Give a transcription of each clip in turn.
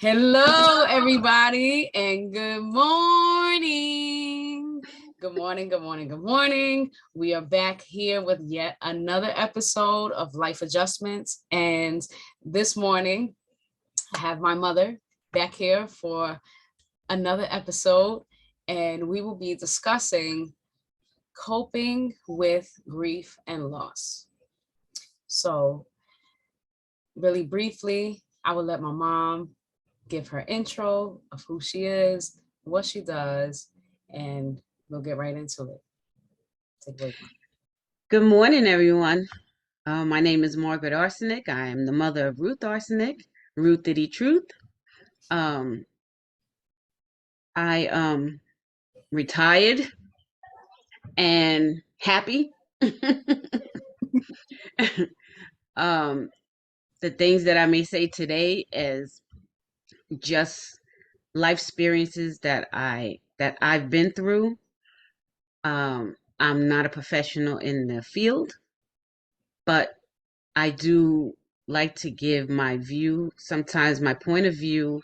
Hello, everybody, and good morning. Good morning, good morning, good morning. We are back here with yet another episode of Life Adjustments. And this morning, I have my mother back here for another episode, and we will be discussing coping with grief and loss. So, really briefly, I will let my mom give her intro of who she is, what she does, and we'll get right into it. Take it away. Good morning, everyone. My name is Margaret Arsenec. I am the mother of Ruth Arsenec, Ruthity Truth. I retired and happy. um, the things that I may say today is just life experiences that I've been through. I'm not a professional in the field, but I do like to give my view, sometimes my point of view.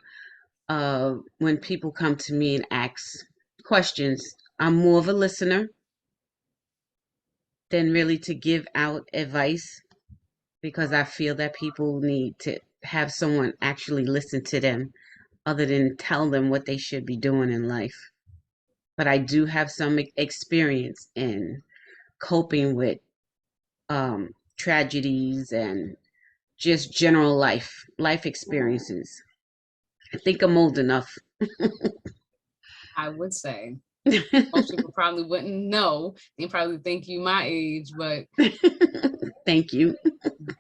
When people come to me and ask questions, I'm more of a listener than really to give out advice because I feel that people need to have someone actually listen to them other than tell them what they should be doing in life. But I do have some experience in coping with tragedies and just general life experiences. I think I'm old enough. I would say most people probably wouldn't know. They probably think you my age, but Thank you.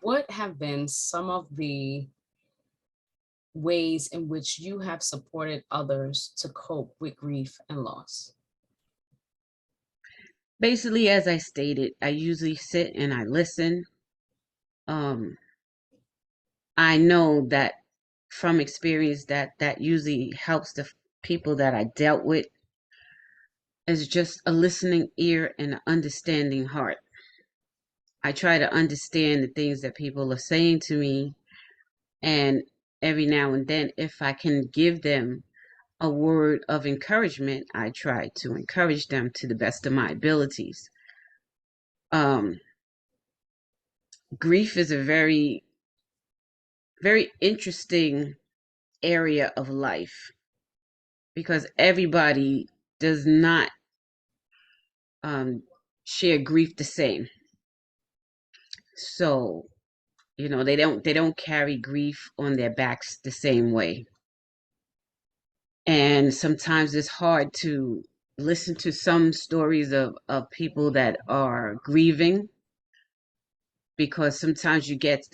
what have been some of the ways in which you have supported others to cope with grief and loss? Basically, as I stated, I usually sit and I listen. Um, I know that from experience that usually helps the people that I dealt with is just a listening ear and an understanding heart. I try to understand the things that people are saying to me, and every now and then, if I can give them a word of encouragement, I try to encourage them to the best of my abilities. Um, Grief is a very interesting area of life because everybody does not um, share grief the same. So, they don't carry grief on their backs the same way. And sometimes it's hard to listen to some stories of people that are grieving because sometimes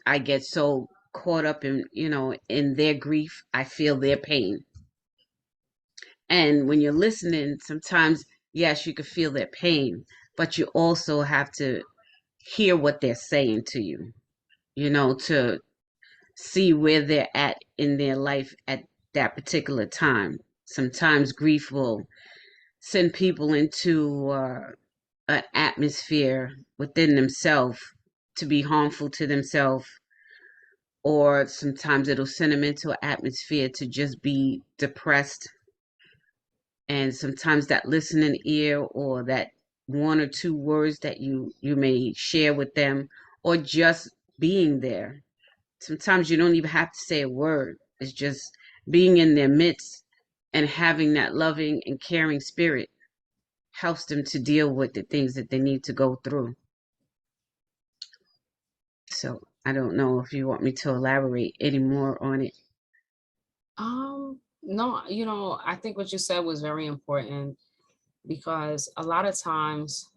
I get so caught up in their grief, I feel their pain. And when you're listening, sometimes, yes, you can feel their pain, but you also have to hear what they're saying to you, to see where they're at in their life at that particular time. Sometimes grief will send people into an atmosphere within themselves to be harmful to themselves, or sometimes it'll send them into an atmosphere to just be depressed. And sometimes that listening ear or that one or two words that you may share with them or just being there, sometimes you don't even have to say a word. It's just being in their midst and having that loving and caring spirit helps them to deal with the things that they need to go through. So I don't know if you want me to elaborate any more on it. No, I think what you said was very important because a lot of times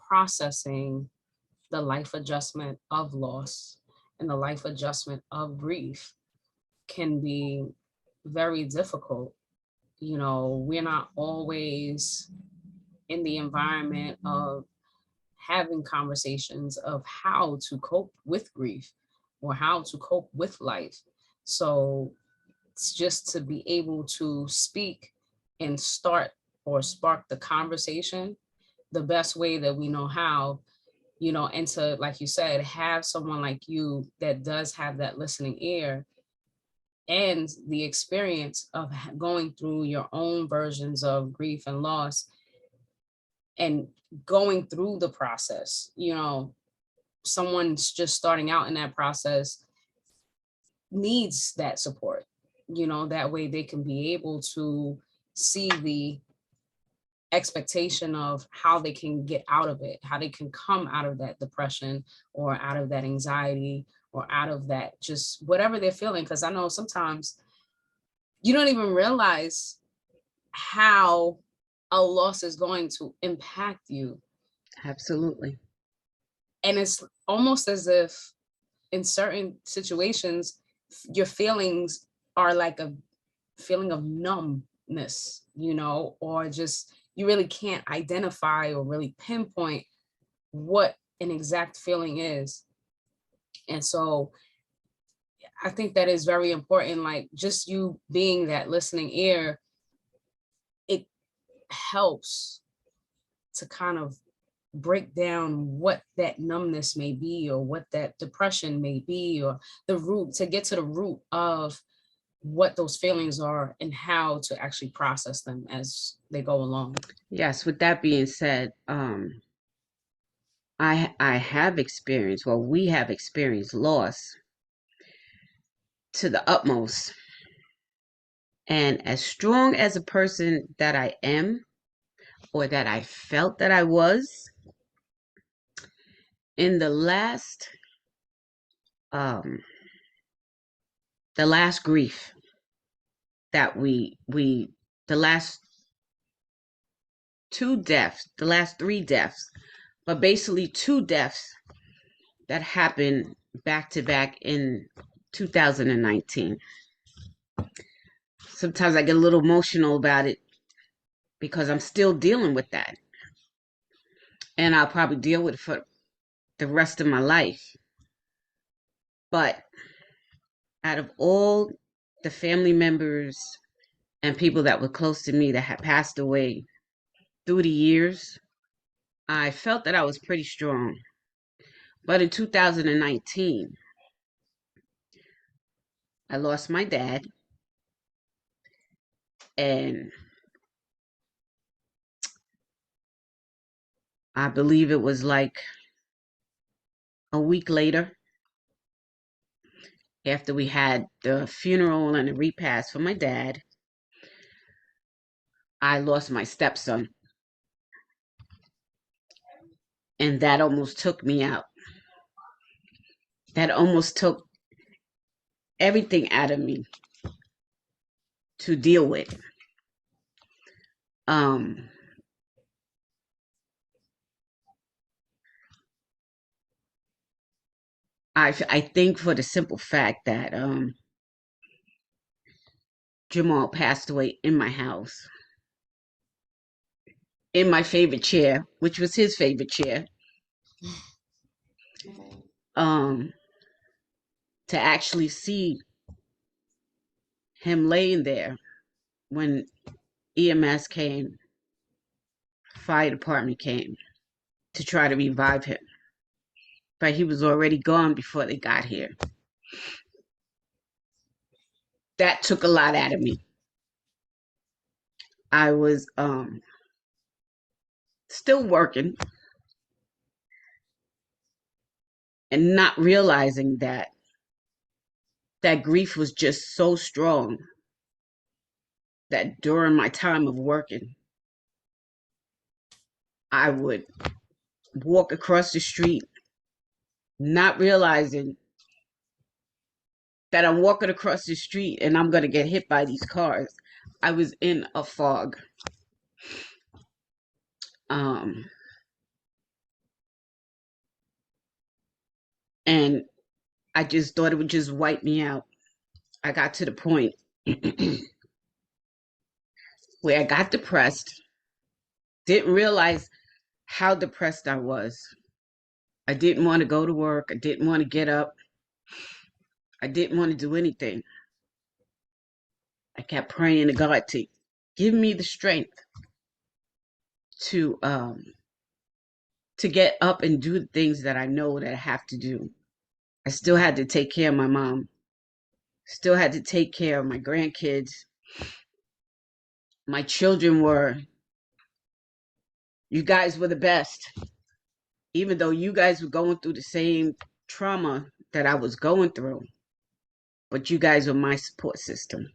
processing the life adjustment of loss and the life adjustment of grief can be very difficult. We're not always in the environment of having conversations of how to cope with grief or how to cope with life. So it's just to be able to speak and start or spark the conversation the best way that we know how, and to, like you said, have someone like you that does have that listening ear and the experience of going through your own versions of grief and loss and going through the process. Someone's just starting out in that process needs that support, that way they can be able to see the expectation of how they can get out of it, how they can come out of that depression or out of that anxiety or out of that just whatever they're feeling. Because I know sometimes you don't even realize how a loss is going to impact you. Absolutely. And it's almost as if in certain situations, your feelings are like a feeling of numbness, or just you really can't identify or really pinpoint what an exact feeling is. And so I think that is very important. Like just you being that listening ear, it helps to kind of break down what that numbness may be or what that depression may be, or the root, to get to the root of what those feelings are and how to actually process them as they go along. Yes, with that being said, I have experienced, well, we have experienced loss to the utmost. And as strong as a person that I am, or that I felt that I was, in um the last grief that we the last the last three deaths, but basically two deaths that happened back to back in 2019. Sometimes I get a little emotional about it because I'm still dealing with that. And I'll probably deal with it for the rest of my life. But out of all the family members and people that were close to me that had passed away through the years, I felt that I was pretty strong. But in 2019, I lost my dad, and I believe it was like a week later, after we had the funeral and the repast for my dad, I lost my stepson. And that almost took me out. That almost took everything out of me to deal with. Um, I think for the simple fact that Jamal passed away in my house, in my favorite chair, which was his favorite chair. Um, to actually see him laying there when EMS came, fire department came to try to revive him, but he was already gone before they got here. That took a lot out of me. I was still working and not realizing that that grief was just so strong that during my time of working, I would walk across the street, not realizing that I'm walking across the street and I'm going to get hit by these cars. I was in a fog. Um, and I just thought it would just wipe me out. I got to the point where I got depressed, didn't realize how depressed I was. I didn't want to go to work. I didn't want to get up. I didn't want to do anything. I kept praying to God to give me the strength to um to get up and do the things that I know that I have to do. I still had to take care of my mom. Still had to take care of my grandkids. My children were, you guys were the best. Even though you guys were going through the same trauma that I was going through, but you guys were my support system.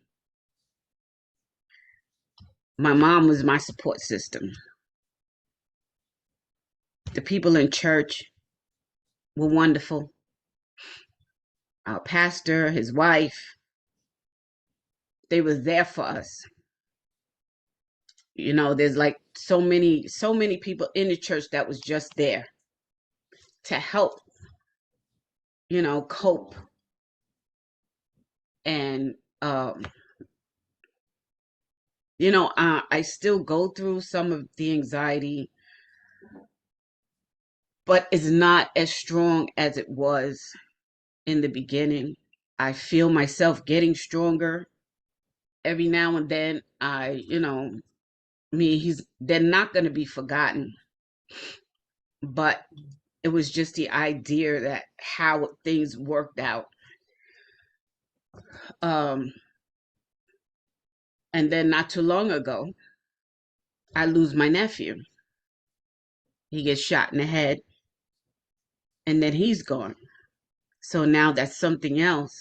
My mom was my support system. The people in church were wonderful. Our pastor, his wife, they were there for us. You know, there's like so many people in the church that was just there to help, you know, cope. And you know, I still go through some of the anxiety, but it's not as strong as it was in the beginning. I feel myself getting stronger every now and then. You know, they're not going to be forgotten, but it was just the idea that how things worked out. Um, and then not too long ago, I lose my nephew. He gets shot in the head, and then he's gone. So now that's something else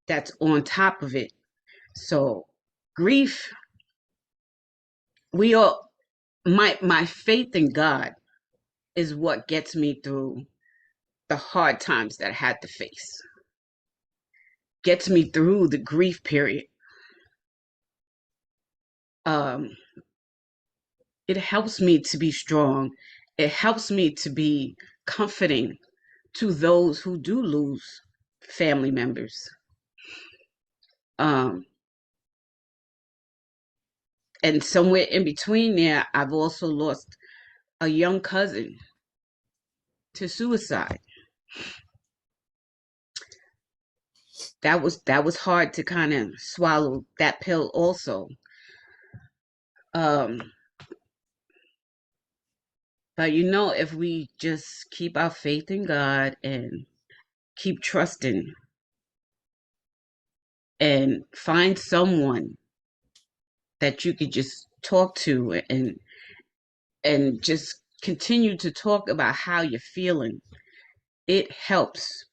that's on top of it. So grief, we all my faith in God is what gets me through the hard times that I had to face. Gets me through the grief period. Um, it helps me to be strong. It helps me to be comforting to those who do lose family members. Um, and somewhere in between there, I've also lost a young cousin to suicide. That was hard to kind of swallow that pill also. Um, but you know, if we just keep our faith in God and keep trusting and find someone that you could just talk to and just continue to talk about how you're feeling, it helps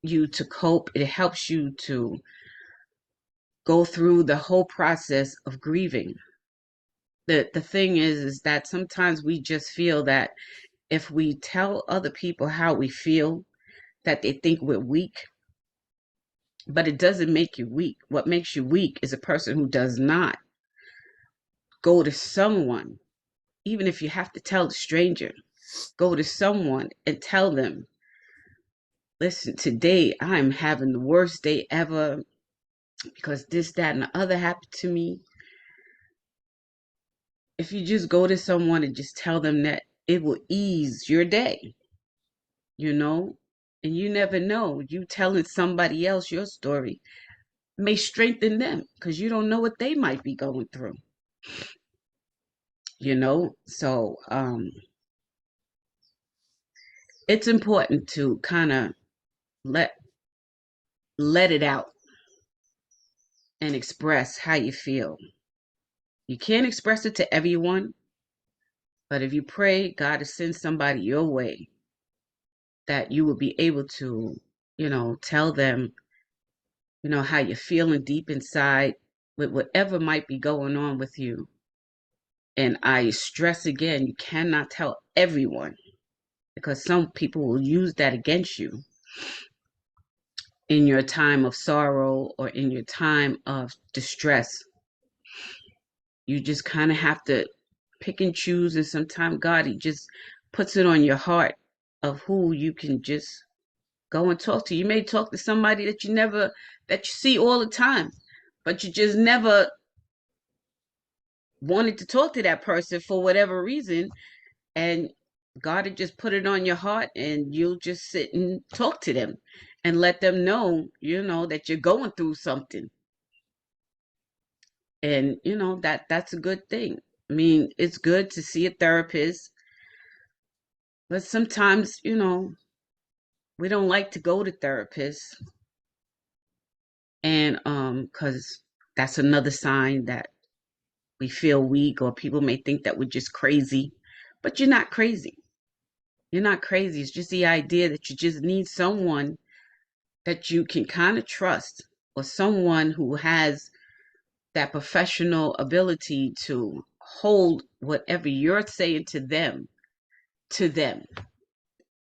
you to cope. It helps you to go through the whole process of grieving. The thing is that sometimes we just feel that if we tell other people how we feel, that they think we're weak, but it doesn't make you weak. What makes you weak is a person who does not go to someone, even if you have to tell the stranger, go to someone and tell them, listen, today I'm having the worst day ever because this, that, and the other happened to me. If you just go to someone and just tell them that, it will ease your day, you know? And you never know, you telling somebody else your story may strengthen them because you don't know what they might be going through, you know? So it's important to kind of let let it out and express how you feel. You can't express it to everyone, but if you pray God to send somebody your way, that you will be able to, you know, tell them, you know, how you're feeling deep inside with whatever might be going on with you. And I stress again, you cannot tell everyone because some people will use that against you in your time of sorrow or in your time of distress. You just kind of have to pick and choose, and sometimes God, he just puts it on your heart of who you can just go and talk to. You may talk to somebody that that you see all the time, but you just never wanted to talk to that person for whatever reason, and God had just put it on your heart, and you'll just sit and talk to them and let them know, you know, that you're going through something. And you know that's a good thing. I mean, it's good to see a therapist, but sometimes, you know, we don't like to go to therapists. because that's another sign that we feel weak, or people may think that we're just crazy, but you're not crazy. You're not crazy. It's just the idea that you just need someone that you can kind of trust, or someone who has that professional ability to hold whatever you're saying to them,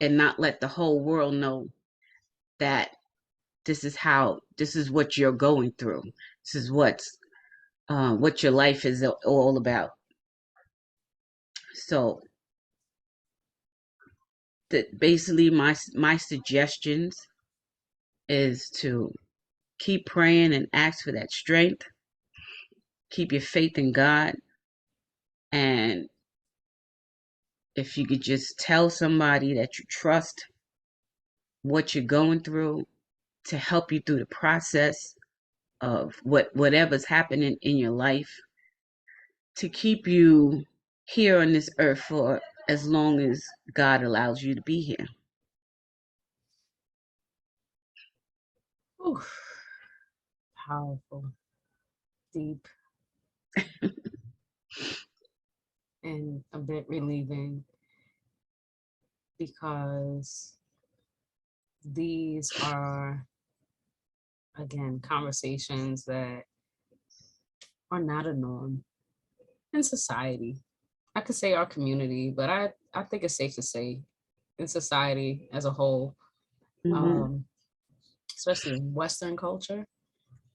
and not let the whole world know that this is what you're going through. This is what your life is all about. So that basically my suggestions is to keep praying and ask for that strength. Keep your faith in God, and if you could just tell somebody that you trust what you're going through to help you through the process of whatever's happening in your life, to keep you here on this earth for as long as God allows you to be here. Ooh, powerful, deep, and a bit relieving, because these are, again, conversations that are not a norm in society. I could say our community, but I think it's safe to say in society as a whole, Hmm. um, especially in Western culture,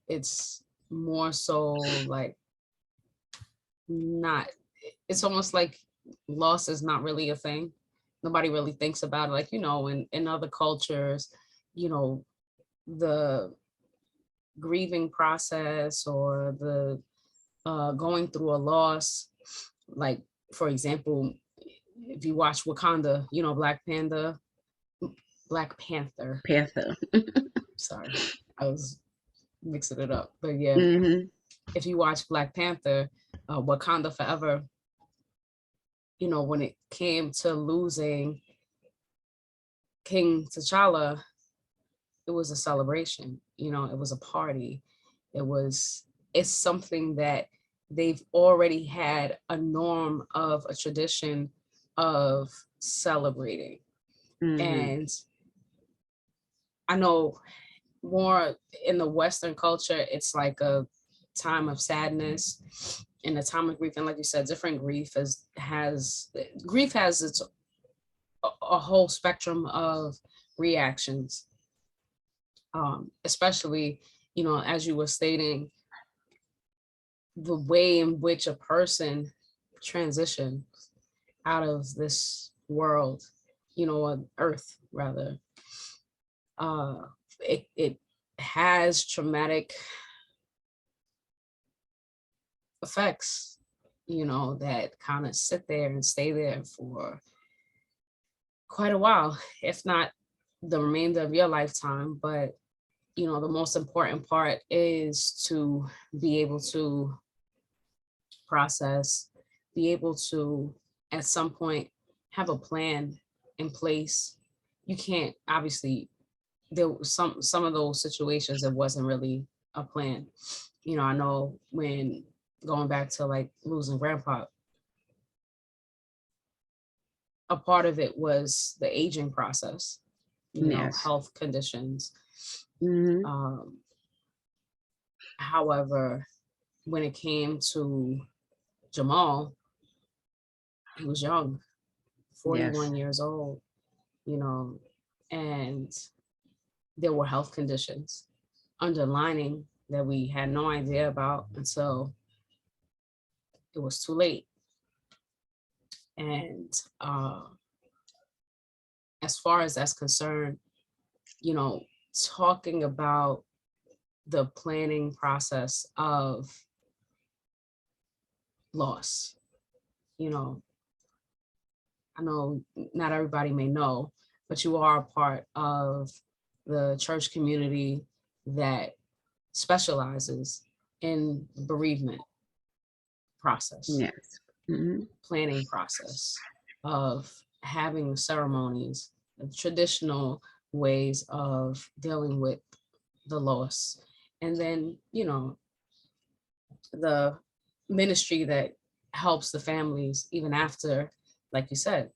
it's more so like not, it's almost like loss is not really a thing. Nobody really thinks about it. Like, in other cultures, you know, the grieving process or the going through a loss, like, for example, if you watch Wakanda, Black Panther, Panther. sorry, I was mixing it up, but yeah, Hmm. if you watch Black Panther, Wakanda Forever, when it came to losing King T'Challa, it was a celebration. It was a party. It's something that they've already had a norm of, a tradition of celebrating. Hmm. And I know more in the Western culture, it's like a time of sadness and a time of grief. And like you said, different grief has its a whole spectrum of reactions, especially, as you were stating, the way in which a person transitions out of this world, on earth rather. uh it has traumatic effects, that kind of sit there and stay there for quite a while, if not the remainder of your lifetime. But the most important part is to be able to process, be able to, at some point, have a plan in place. You can't, obviously, there was some of those situations, it wasn't really a plan. I know, when going back to like losing grandpa, a part of it was the aging process, Yes. health conditions. Hmm. um However, when it came to Jamal, he was young, Yes. 41 years old, you know, and there were health conditions underlining that we had no idea about until it was too late. And as far as that's concerned, you know, talking about the planning process of loss, you know, I know not everybody may know, but you are a part of the church community that specializes in bereavement process, Yes. Hmm. planning process of having ceremonies, traditional ways of dealing with the loss. And then, the ministry that helps the families even after, like you said,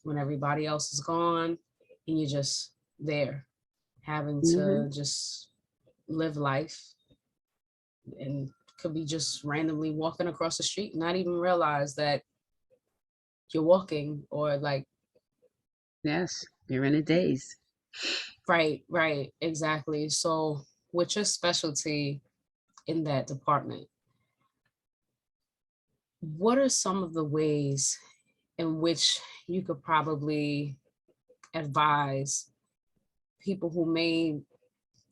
when everybody else is gone and you're just there having Hmm. to just live life, and could be just randomly walking across the street, not even realize that you're walking, or like, Yes, you're in a daze. right, right, exactly. So what's your specialty in that department? What are some of the ways in which you could probably advise people who may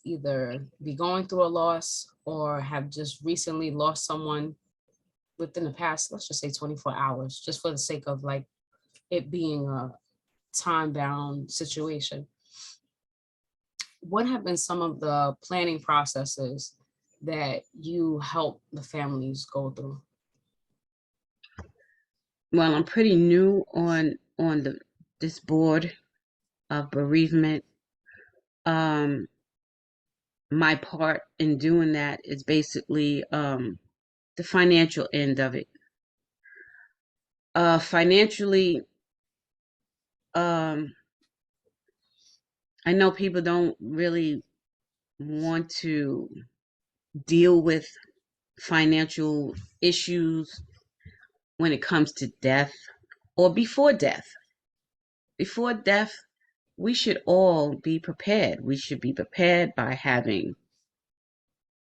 either be going through a loss or have just recently lost someone within the past, let's just say 24 hours, just for the sake of like it being a time bound situation? What have been some of the planning processes that you help the families go through? Well, I'm pretty new on the this board of bereavement. Um, my part in doing that is basically the financial end of it. Financially, um, I know people don't really want to deal with financial issues when it comes to death or before death. Before death, we should all be prepared. We should be prepared by having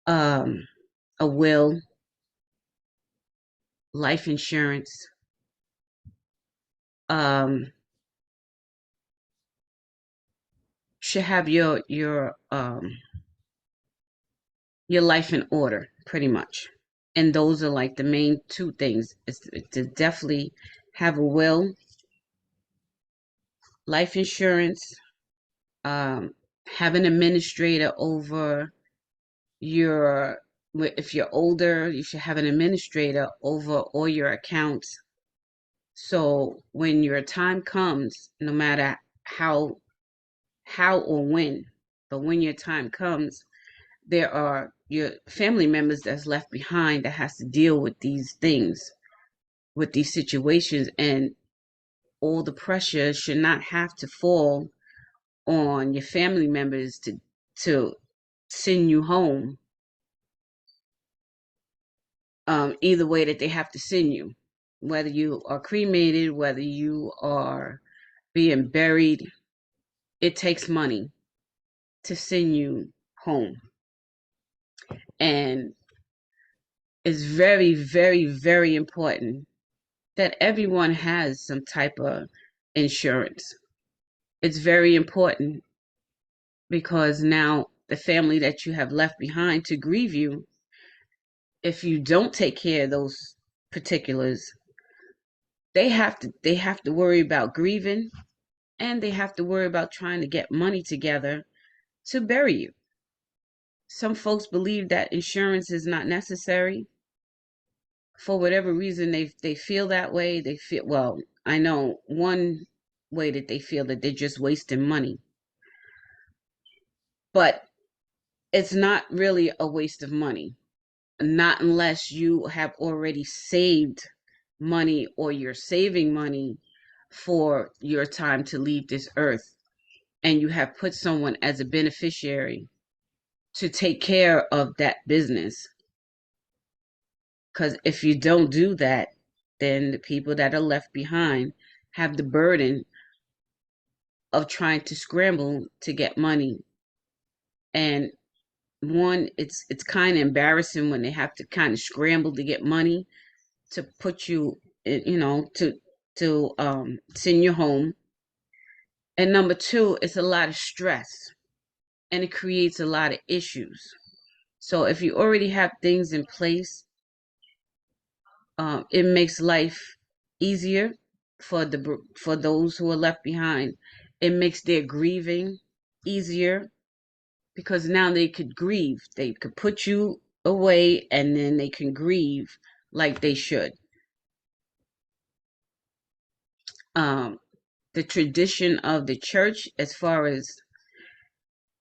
um, a will, life insurance, um, should have your life in order, pretty much. And those are like the main two things: is to definitely have a will, life insurance, um, have an administrator over your. If you're older, you should have an administrator over all your accounts. So when your time comes, no matter how or when, but when your time comes, there are your family members that's left behind that has to deal with these things, with these situations, and all the pressure should not have to fall on your family members to send you home, either way that they have to send you, whether you are cremated, whether you are being buried. It takes money to send you home, and it's very, very, very important that everyone has some type of insurance. It's very important because now the family that you have left behind to grieve you, if you don't take care of those particulars, they have to worry about grieving, and they have to worry about trying to get money together to bury you. Some folks believe that insurance is not necessary. For whatever reason, they feel that way. They feel, well, I know one way that they feel that they're just wasting money, but it's not really a waste of money, not unless you have already saved money or you're saving money for your time to leave this earth, and you have put someone as a beneficiary to take care of that business. Because if you don't do that, then the people that are left behind have the burden of trying to scramble to get money. And one, it's kind of embarrassing when they have to kind of scramble to get money to put you, to send you home. And number two, it's a lot of stress, and it creates a lot of issues. So if you already have things in place, it makes life easier for those who are left behind. It makes their grieving easier because now they could grieve. They could put you away, and then they can grieve like they should. Um, the tradition of the church, as far as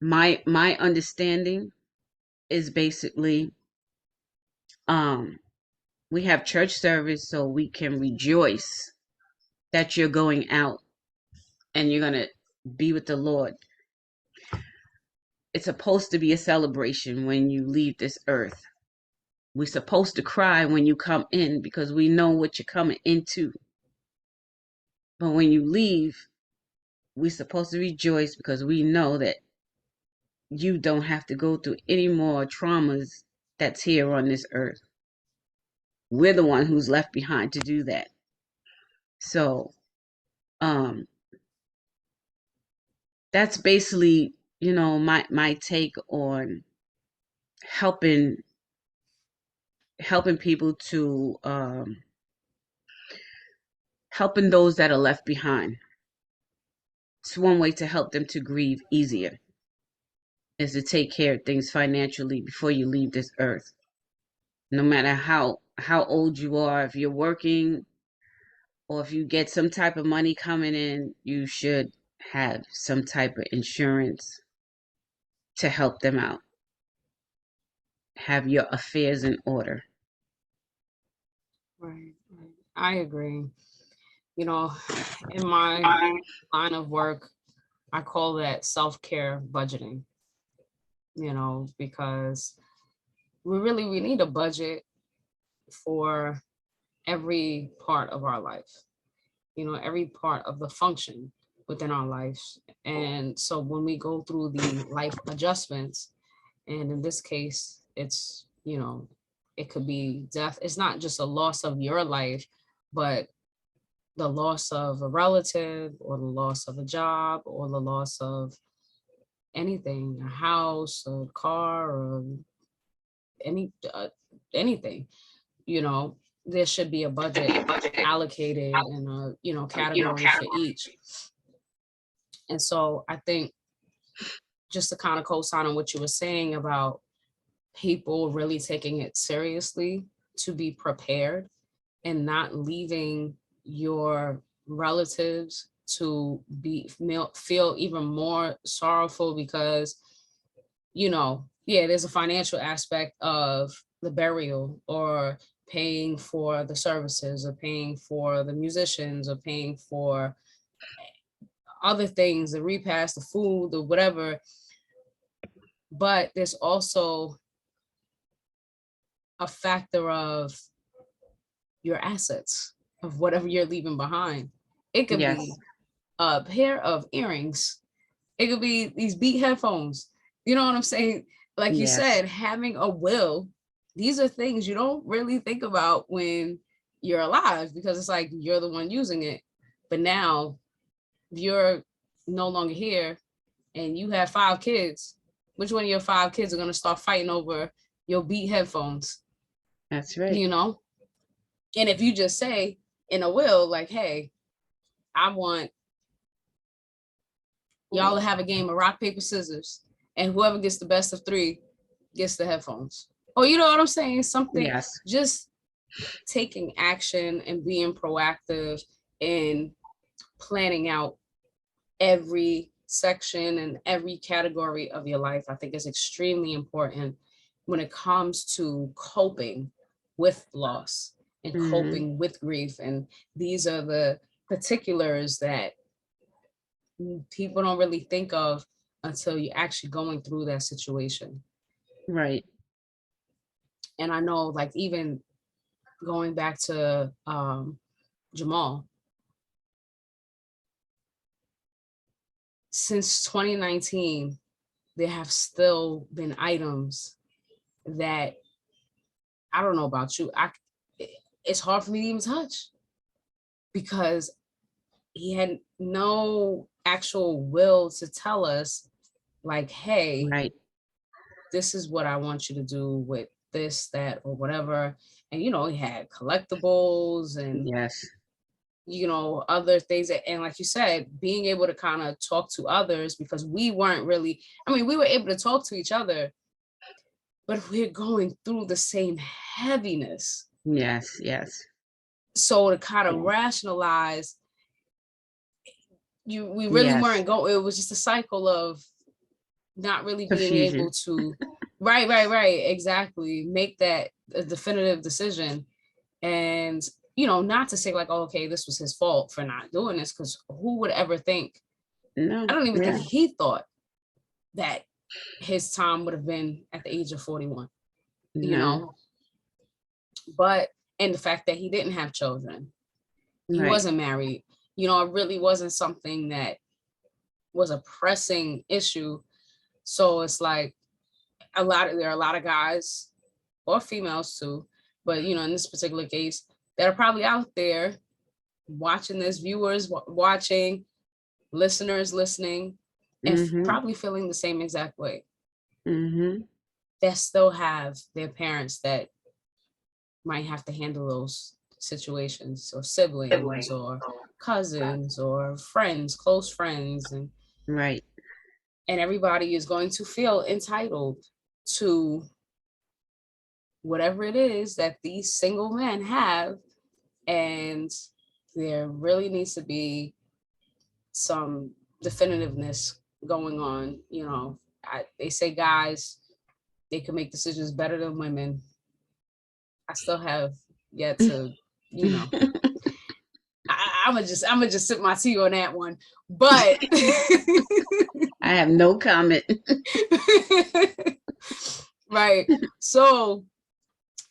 my understanding, is basically, um, we have church service so we can rejoice that you're going out and you're going to be with the Lord. It's supposed to be a celebration when you leave this earth. We're supposed to cry when you come in because we know what you're coming into. But when you leave, we're supposed to rejoice because we know that you don't have to go through any more traumas that's here on this earth. We're the one who's left behind to do that. So, um, that's basically, my take on helping helping people to, helping those that are left behind. It's one way to help them to grieve easier, is to take care of things financially before you leave this earth. No matter how old you are, if you're working or if you get some type of money coming in, you should have some type of insurance to help them out. Have your affairs in order. Right. I agree. You know, in my line of work, I call that self-care budgeting, because we need a budget for every part of our life, every part of the function within our lives. And so when we go through the life adjustments, and in this case, it could be death. It's not just a loss of your life, but the loss of a relative or the loss of a job or the loss of anything, a house, a car, or any anything, there should be a budget allocated and a category for each. And so I think, just to kind of co-sign on what you were saying about people really taking it seriously, to be prepared and not leaving your relatives to feel even more sorrowful, because yeah, there's a financial aspect of the burial, or paying for the services, or paying for the musicians, or paying for other things, the repast, the food, or whatever. But there's also a factor of your assets, of whatever you're leaving behind. It could Yes. be a pair of earrings. It could be these beat headphones. You know what I'm saying? Like you Yes. said, having a will, these are things you don't really think about when you're alive, because it's like you're the one using it. But now you're no longer here and you have 5 kids. Which one of your 5 kids are going to start fighting over your beat headphones? That's right. You know? And if you just say in a will, like, hey, I want y'all to have a game of rock, paper, scissors, and whoever gets the best of 3 gets the headphones. Oh, you know what I'm saying? Something, Yes. just taking action and being proactive in planning out every section and every category of your life, I think is extremely important when it comes to coping with loss and Mm-hmm. coping with grief. And these are the particulars that people don't really think of until you're actually going through that situation. Right. And I know, like, even going back to Jamal, since 2019, there have still been items that, I don't know about you, it's hard for me to even touch, because he had no actual will to tell us, like, hey, Right. this is what I want you to do with this, that, or whatever. And he had collectibles and Yes. other things. And like you said, being able to kind of talk to others, because we weren't really, we were able to talk to each other, but we're going through the same heaviness. Yes. Yes. So to kind of rationalize, we really Yes. weren't going, it was just a cycle of not really being able Confusion. to Right. Exactly. Make that a definitive decision. And, not to say like, oh, okay, this was his fault for not doing this, because who would ever think? No, I don't even think yeah, he thought that his time would have been at the age of 41, you no, know, but, and the fact that he didn't have children, he right. wasn't married, it really wasn't something that was a pressing issue. So it's like there are a lot of guys or females too, but in this particular case, that are probably out there watching this, viewers watching, listeners listening, and Mm-hmm. probably feeling the same exact way. Mm-hmm. That still have their parents that might have to handle those situations, or siblings or cousins or friends, close friends, Right. and everybody is going to feel entitled to whatever it is that these single men have. And there really needs to be some definitiveness going on. They say guys, they can make decisions better than women. I still have yet to, you know, I'm gonna just sip my tea on that one. But I have no comment. right. So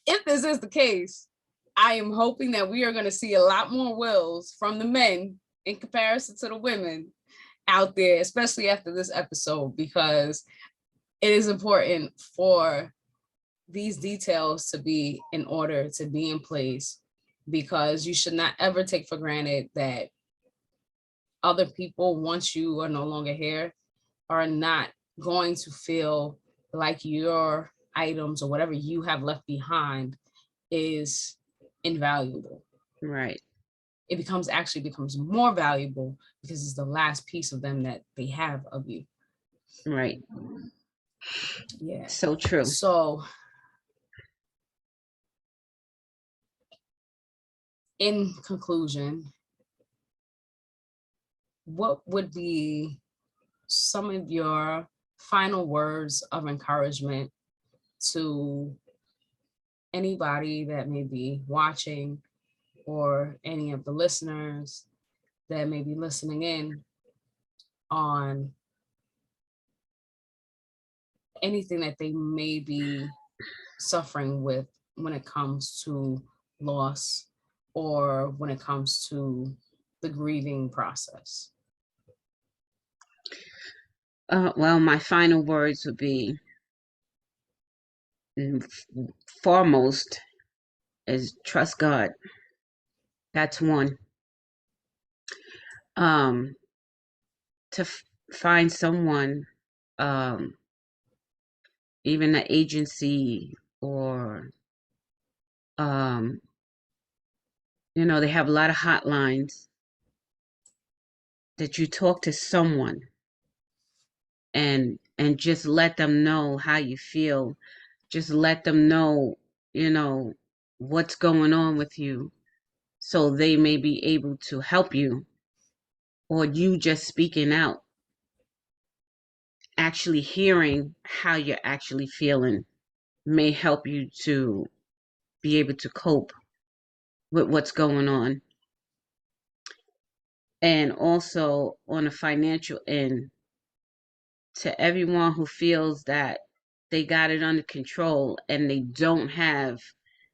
if this is the case, I am hoping that we are going to see a lot more wills from the men in comparison to the women out there, especially after this episode, because it is important for these details to be in order, to be in place, because you should not ever take for granted that other people, once you are no longer here, are not going to feel like your items or whatever you have left behind is invaluable. Right. It becomes more valuable because it's the last piece of them that they have of you. Right. Yeah. So true. So in conclusion, what would be some of your final words of encouragement to anybody that may be watching, or any of the listeners that may be listening in, on anything that they may be suffering with when it comes to loss, or when it comes to the grieving process? Well, my final words would be, mm, foremost, is trust God. That's one. Um, to find someone, um, even an agency, or um, they have a lot of hotlines that you talk to someone, and just let them know how you feel. Just let them know, you know, what's going on with you, so they may be able to help you, or you just speaking out, actually hearing how you're actually feeling, may help you to be able to cope with what's going on. And also, on a financial end, to everyone who feels that they got it under control and they don't have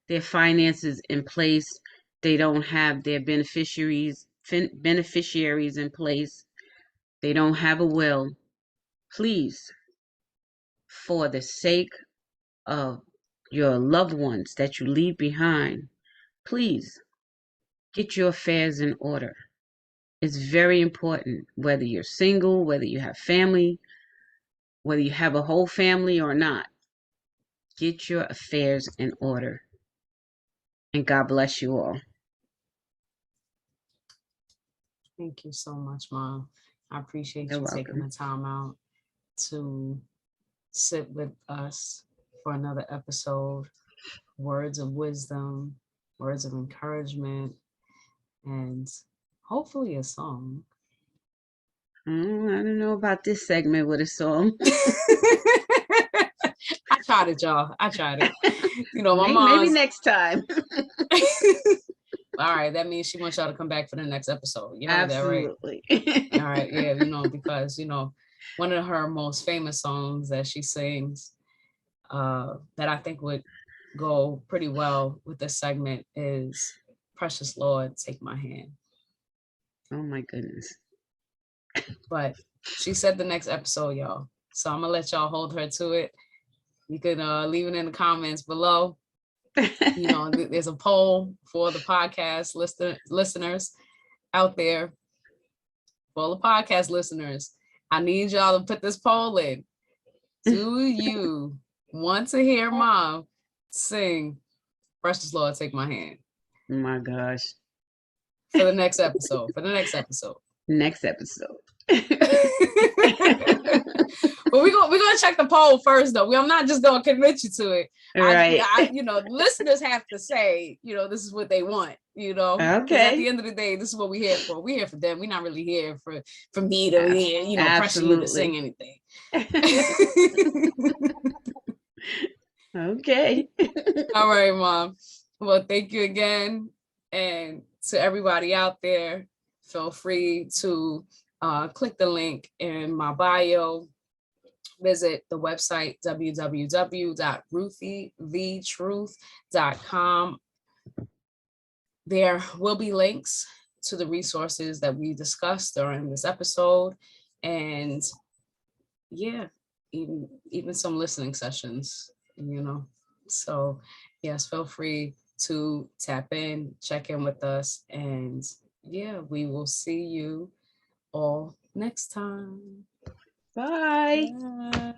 their finances in place, they don't have their beneficiaries in place, they don't have a will, please, for the sake of your loved ones that you leave behind, please get your affairs in order. It's very important, whether you're single, whether you have family, whether you have a whole family or not. Get your affairs in order. And God bless you all. Thank you so much, Mom. I appreciate You're you taking welcome. the time out to sit with us for another episode. Words of wisdom, words of encouragement, and hopefully a song. I don't know about this segment with a song. tried it, y'all. I tried it. You know, my Maybe mom's next time. all right. That means she wants y'all to come back for the next episode. You heard that, right? Absolutely. All right. Yeah, you know, because, you know, one of her most famous songs that she sings that I think would go pretty well with this segment is Precious Lord, Take My Hand. Oh my goodness. But she said the next episode, y'all. So I'm gonna let y'all hold her to it. You can leave it in the comments below. You know, there's a poll for the podcast listeners out there. For all the podcast listeners, I need y'all to put this poll in. Do you want to hear Mom sing Precious Lord, Take My Hand? Oh my gosh. For the next episode. For the next episode. Next episode. But we're gonna check the poll first, though. I'm not just gonna commit you to it. Right. You know, listeners have to say, you know, this is what they want. You know, because at the end of the day, this is what we're here for. We're here for them. We're not really here for me to, you know, pressure you to sing anything. Okay. All right, Mom. Well, thank you again, and to everybody out there, feel free to click the link in my bio. Visit the website www.ruthievetruth.com. There will be links to the resources that we discussed during this episode, and yeah, even some listening sessions, you know. So yes, feel free to tap in, check in with us, and yeah, we will see you all next time. Bye. Bye.